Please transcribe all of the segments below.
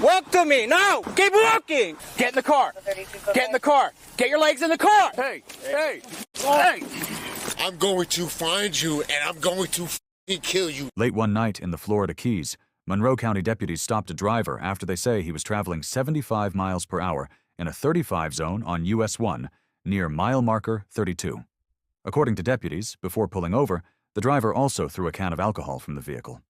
Walk to me, now! Keep walking! Get in the car! Get in the car! Get your legs in the car! Hey! Hey! Hey! I'm going to find you and I'm going to f***ing kill you. Late one night in the Florida Keys, Monroe County deputies stopped a driver after they say he was traveling 75 miles per hour in a 35 zone on US 1 near mile marker 32. According to deputies, before pulling over, the driver also threw a can of alcohol from the vehicle.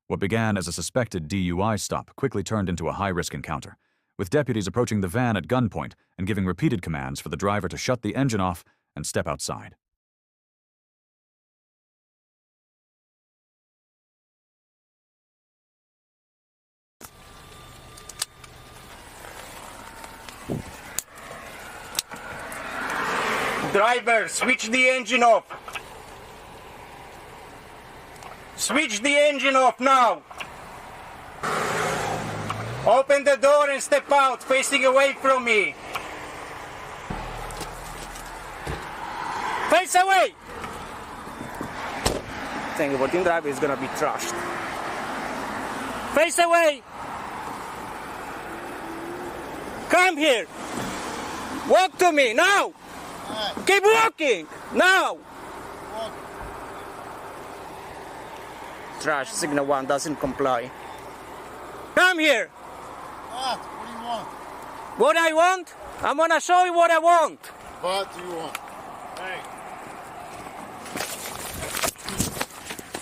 What began as a suspected DUI stop quickly turned into a high-risk encounter, with deputies approaching the van at gunpoint and giving repeated commands for the driver to shut the engine off and step outside. Driver, switch the engine off. Switch the engine off now. Open the door and step out, facing away from me. Face away! Think about the driver is gonna be trashed. Face away! Come here! Walk to me, now! Keep walking! Now! Trash, signal 1 doesn't comply. Come here! What? What do you want? What I want? I'm gonna show you what I want. What do you want? Hey.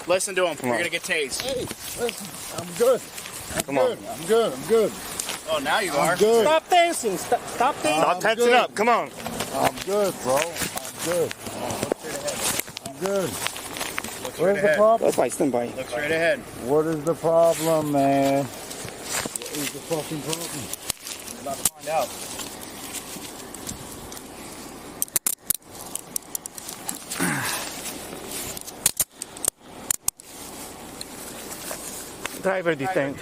Listen to him. You're gonna get tased. Hey, listen, I'm good. I'm good. Oh, now you are. I'm good. Stop dancing. Stop dancing. Stop tensing up. Come on. I'm good, bro. I'm good. I'm good. Look straight Where's the ahead. problem? That's why I stand by. Look straight ahead. What is the problem, man? What is the fucking problem? We're about to find out. Driver detained.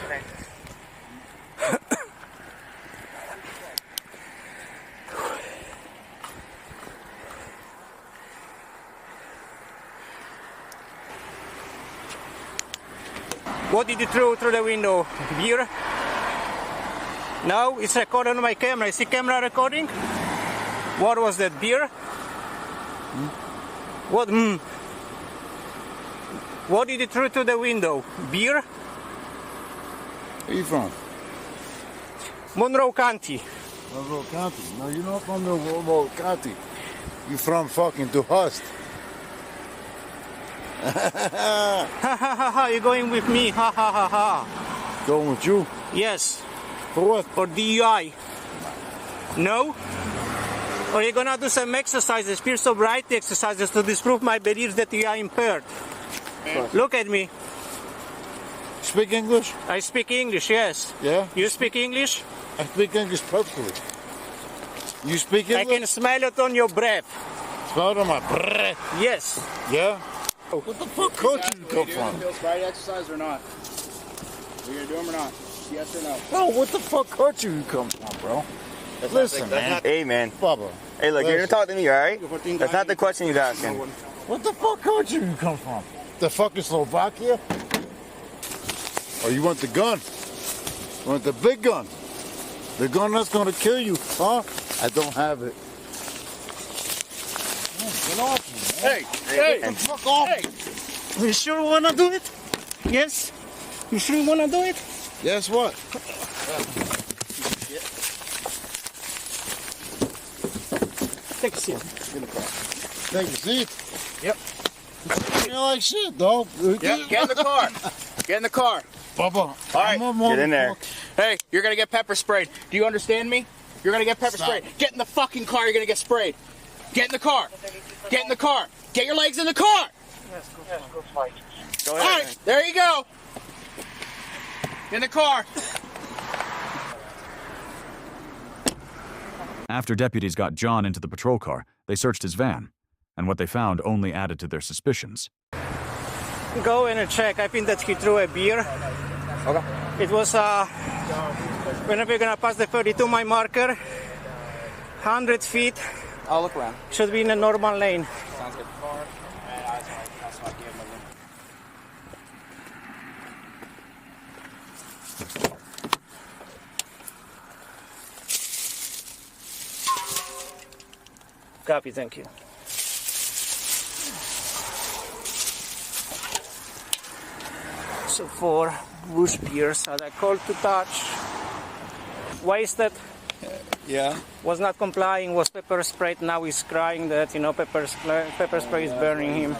What did you throw through the window? Beer? No, it's recorded on my camera. Is the camera recording? What was that, beer? What? What did you throw through the window? Beer? Where you from? Monroe County. Monroe County. No, you're not from the Monroe County. You from fucking Duhust. Ha ha ha ha, you're going with me. Ha ha ha ha. Going with you? Yes. For what? For DUI. No? Or you're gonna do some exercises, peer sobriety exercises to disprove my beliefs that you are impaired. Look at me. Speak English? I speak English, yes. Yeah? You speak English? I speak English perfectly. You speak I English? can smell it on your breath. Smell it on my breath. Yes. Yeah? What the fuck country you come from? Feel sobriety exercise or not? Are you gonna do them or not? Yes or no? No, what the fuck country you come from, bro? Listen, man. Hey, man. Bubba. Hey, look, you're gonna Listen. talk to me, all right? That's not the question you're asking. What the fuck country you come from? The fucking Slovakia? Or you want the gun? You want the big gun? The gun that's gonna kill you, huh? I don't have it. Man, get off me, man. Hey, hey, Get the fuck off hey. me. You sure you wanna do it? Yes? You sure you wanna do it? Guess what? Take a seat. Take a seat. Yep. You feel like shit, dog. Yep. Get in the car. Get in the car. Bubba. All right, get in there. Hey, you're gonna get pepper sprayed. Do you understand me? You're gonna get pepper Stop. sprayed. Get in the fucking car. You're gonna get sprayed. Get in the car. Get in the car. Get your legs in the car. Go All ahead. right, there you go. In the car. After deputies got John into the patrol car, they searched his van, and what they found only added to their suspicions. Go in and check. I think that he threw a beer. Okay. It was, whenever you're gonna pass the 32 mile marker, 100 feet, I'll look around. should be in a normal lane. Sounds good. Copy, thank you. So for bush pierce, as I called to touch, wasted, Yeah. was not complying, was pepper sprayed. Now he's crying that, you know, pepper spray is burning him.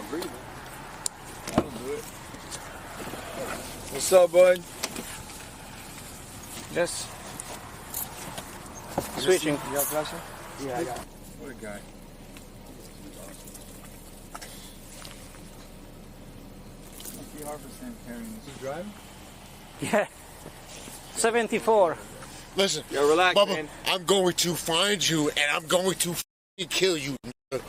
What's up, bud? Just switching. You got pressure? Yeah, I got it. What a guy. Must be hard for Sam carrying this. You driving? Yeah. 74. Listen, Yo, relax, Bubba, man. I'm going to find you and I'm going to f***ing kill you.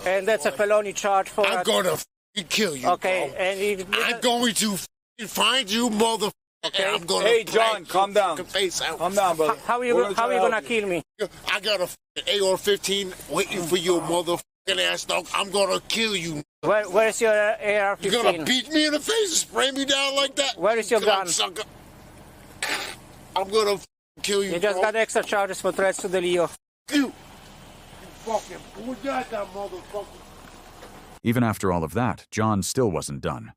And that's a felony charge for I'm that. going to f***ing kill you. Okay, bro. and if I'm going to f***ing find you, motherfucker. Okay. And I'm going Hey, to John, calm down. Face out. Calm down, brother. how are you gonna kill me? I got a f***ing AR-15 waiting for your motherfucking ass, dog. I'm going to kill you. Where's your AR-15? You're going to beat me in the face and spray me down like that? Where is your gun? Sucker. I'm going to kill you, You just bro. got extra charges for threats to the Leo. You fucking who got that motherfucker? Even after all of that, John still wasn't done.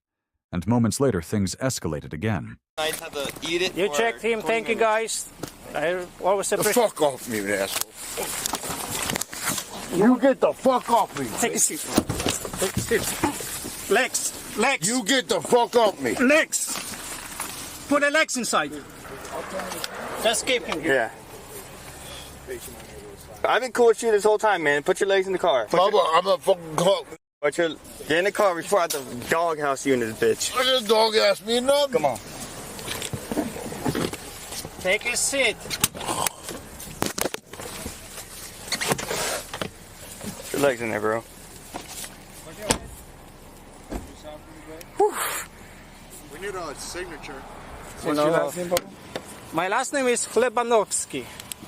And moments later, things escalated again. I have to eat it. You for checked him, 20 thank you minutes. guys. I always The appreciate. fuck off me, you asshole. You get the fuck off me. Take a seat. Take a seat. Legs. You get the fuck off me. Legs. Put the legs inside. Just keep him here. Yeah. I've been cool with you this whole time, man. Put your legs in the car. Bubba, I'm a fucking cop. Get in the car before I have to doghouse you in this bitch. This dog asked me nothing. Come on. Take a seat. Put your legs in there, bro. We need a signature. You know, my last name is Chlebanovsky.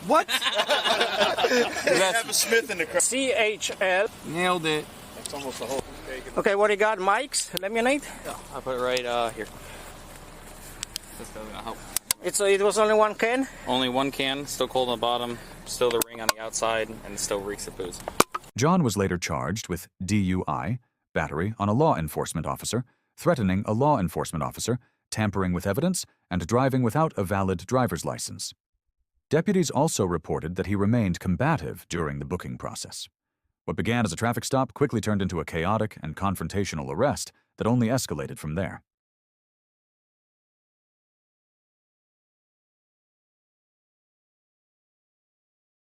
What? Have a Smith in the car. CHL. Nailed it. That's almost the whole thing. Okay, what do you got? Mike's lemonade? I'll put it right here. That's still gonna help. It was only one can. Only one can, still cold on the bottom, still the ring on the outside, and still reeks of booze. John was later charged with DUI, battery on a law enforcement officer, threatening a law enforcement officer, tampering with evidence, and driving without a valid driver's license. Deputies also reported that he remained combative during the booking process. What began as a traffic stop quickly turned into a chaotic and confrontational arrest that only escalated from there.